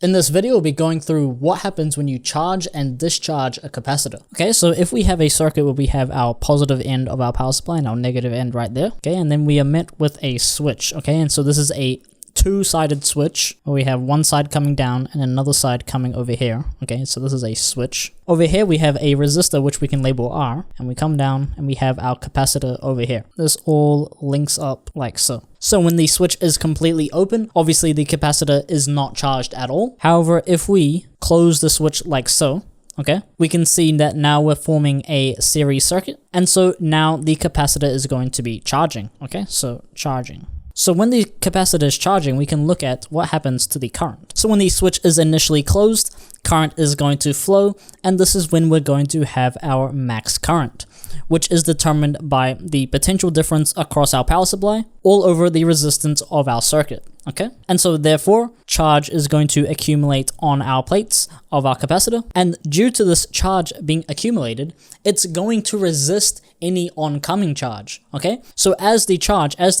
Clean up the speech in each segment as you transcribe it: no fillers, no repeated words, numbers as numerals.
In this video, we'll be going through what happens when you charge and discharge a capacitor. Okay, so if we have a circuit where we have our positive end of our power supply and our negative end right there, okay, and then we are met with a switch, okay, and so this is a two-sided switch where we have one side coming down and another side coming over here. Okay, so this is a switch. Over here we have a resistor which we can label R, and we come down and we have our capacitor over here. This all links up like so. So when the switch is completely open, obviously the capacitor is not charged at all. However, if we close the switch like so, okay, we can see that now we're forming a series circuit, and so now the capacitor is going to be charging. Okay, so charging. So when the capacitor is charging, we can look at what happens to the current. So when the switch is initially closed, current is going to flow, and this is when we're going to have our max current, which is determined by the potential difference across our power supply all over the resistance of our circuit. Okay, and so therefore charge is going to accumulate on our plates of our capacitor, and due to this charge being accumulated, it's going to resist any oncoming charge. Okay, so as the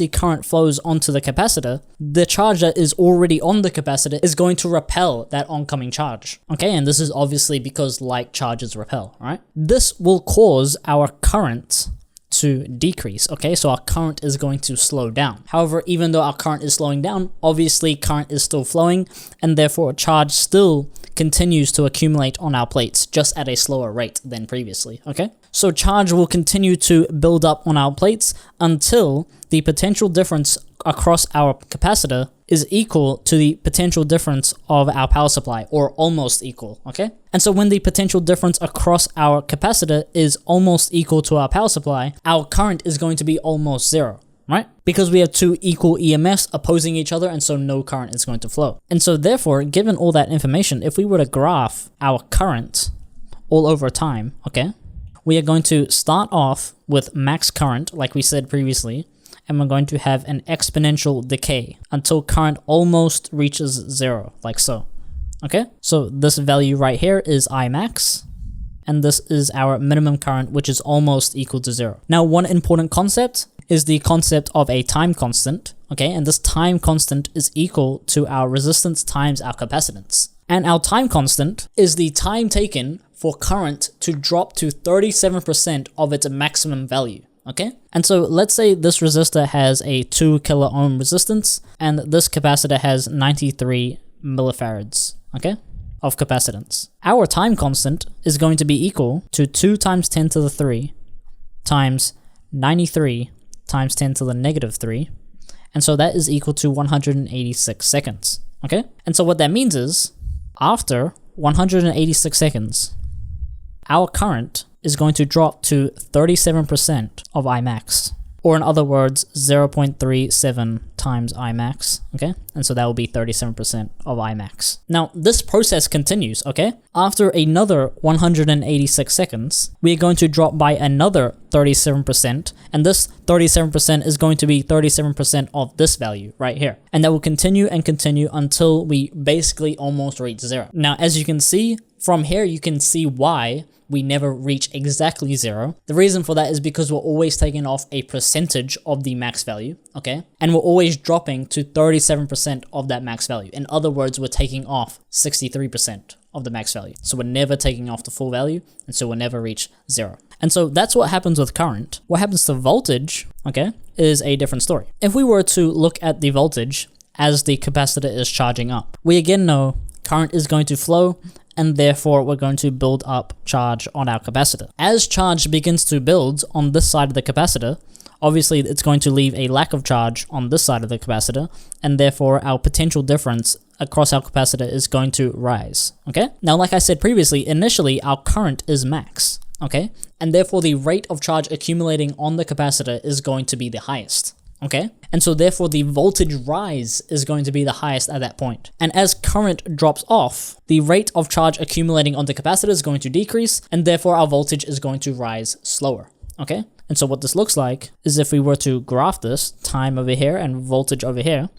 current flows onto the capacitor, the charge that is already on the capacitor is going to repel that oncoming charge. Okay, and this is obviously because like charges repel, right? This will cause our current to decrease. Okay, so our current is going to slow down. However, even though our current is slowing down, obviously current is still flowing, and therefore charge still continues to accumulate on our plates, just at a slower rate than previously. Okay, so charge will continue to build up on our plates until the potential difference across our capacitor is equal to the potential difference of our power supply, or almost equal. Okay, and so when the potential difference across our capacitor is almost equal to our power supply, our current is going to be almost zero, right? Because we have two equal EMFs opposing each other, and so no current is going to flow. And so therefore, given all that information, if we were to graph our current all over time, okay, we are going to start off with max current, like we said previously, and we're going to have an exponential decay until current almost reaches zero, like so. Okay, so this value right here is I max, and this is our minimum current, which is almost equal to zero. Now, one important concept is the concept of a time constant, okay, and this time constant is equal to our resistance times our capacitance. And our time constant is the time taken for current to drop to 37% of its maximum value. Okay, and so let's say this resistor has a 2 kilo ohm resistance, and this capacitor has 93 millifarads, okay, of capacitance. Our time constant is going to be equal to 2 times 10 to the 3 times 93 times 10 to the negative 3, and so that is equal to 186 seconds, okay? And so what that means is, after 186 seconds, our current is going to drop to 37% of Imax, or in other words, 0.37 times Imax, okay? And so that will be 37% of Imax. Now, this process continues, okay? After another 186 seconds, we are going to drop by another 37%, and this 37% is going to be 37% of this value right here. And that will continue and continue until we basically almost reach zero. Now, as you can see, from here, you can see why we never reach exactly zero. The reason for that is because we're always taking off a percentage of the max value, okay? And we're always dropping to 37% of that max value. In other words, we're taking off 63% of the max value. So we're never taking off the full value, and so we'll never reach zero. And so that's what happens with current. What happens to voltage, okay, is a different story. If we were to look at the voltage as the capacitor is charging up, we again know current is going to flow, and therefore we're going to build up charge on our capacitor. As charge begins to build on this side of the capacitor, obviously it's going to leave a lack of charge on this side of the capacitor, and therefore our potential difference across our capacitor is going to rise, okay? Now, like I said previously, initially our current is max, okay? And therefore the rate of charge accumulating on the capacitor is going to be the highest. Okay, and so therefore the voltage rise is going to be the highest at that point. And as current drops off, the rate of charge accumulating on the capacitor is going to decrease, and therefore our voltage is going to rise slower. Okay, and so what this looks like is, if we were to graph this, time over here and voltage over here,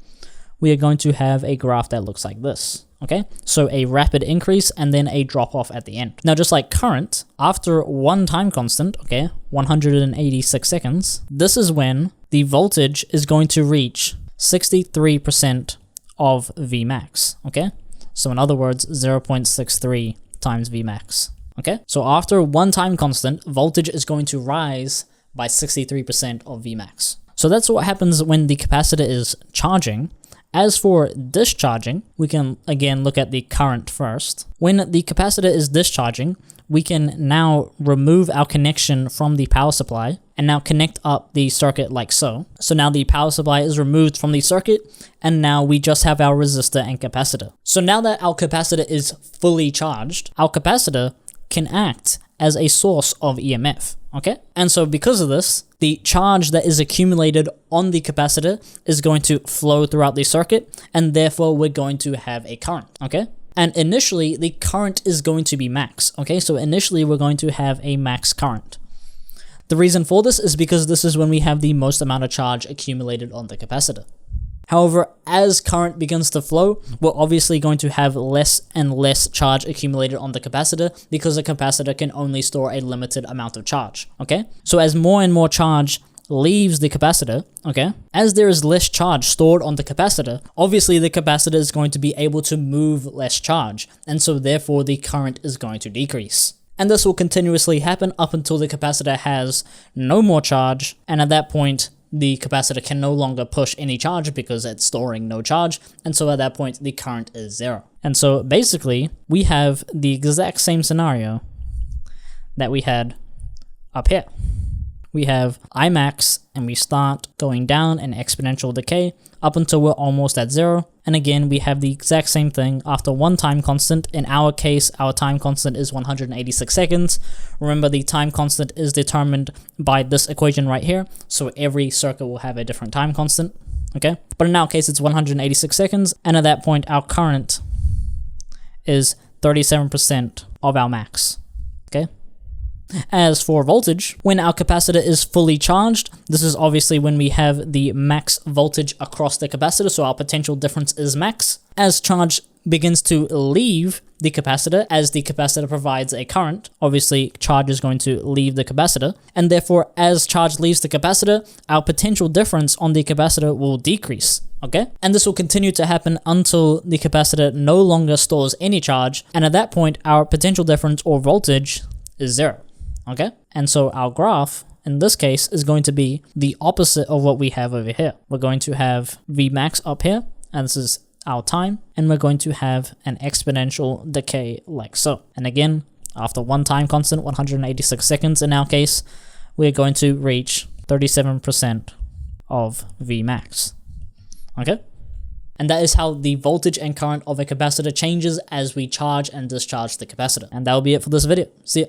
we are going to have a graph that looks like this. Okay, so a rapid increase and then a drop off at the end. Now, just like current, after one time constant, okay, 186 seconds, this is when the voltage is going to reach 63% of Vmax, okay? So in other words, 0.63 times Vmax. Okay, so after one time constant, voltage is going to rise by 63% of Vmax. So that's what happens when the capacitor is charging. As for discharging, we can again look at the current first. When the capacitor is discharging, we can now remove our connection from the power supply and now connect up the circuit like so. So now the power supply is removed from the circuit and now we just have our resistor and capacitor. So now that our capacitor is fully charged, our capacitor can act as a source of EMF, okay? And so because of this, the charge that is accumulated on the capacitor is going to flow throughout the circuit, and therefore we're going to have a current, okay? And initially, the current is going to be max, okay? So initially, we're going to have a max current. The reason for this is because this is when we have the most amount of charge accumulated on the capacitor. However, as current begins to flow, we're obviously going to have less and less charge accumulated on the capacitor because the capacitor can only store a limited amount of charge, okay? So as more and more charge leaves the capacitor, okay, as there is less charge stored on the capacitor, obviously the capacitor is going to be able to move less charge, and so therefore the current is going to decrease. And this will continuously happen up until the capacitor has no more charge, and at that point, the capacitor can no longer push any charge because it's storing no charge, and so at that point the current is zero. And so basically we have the exact same scenario that we had up here. We have Imax and we start going down in exponential decay up until we're almost at zero. And again, we have the exact same thing after one time constant. In our case, our time constant is 186 seconds. Remember, the time constant is determined by this equation right here. So every circuit will have a different time constant, okay? But in our case, it's 186 seconds. And at that point, our current is 37% of our max, okay? As for voltage, when our capacitor is fully charged, this is obviously when we have the max voltage across the capacitor, so our potential difference is max. As charge begins to leave the capacitor, as the capacitor provides a current, obviously charge is going to leave the capacitor, and therefore as charge leaves the capacitor, our potential difference on the capacitor will decrease, okay? And this will continue to happen until the capacitor no longer stores any charge, and at that point, our potential difference or voltage is zero. Okay, and so our graph in this case is going to be the opposite of what we have over here. We're going to have Vmax up here, and this is our time, and we're going to have an exponential decay like so. And again, after one time constant, 186 seconds in our case, we're going to reach 37% of Vmax. Okay? And that is how the voltage and current of a capacitor changes as we charge and discharge the capacitor. And that will be it for this video. See ya.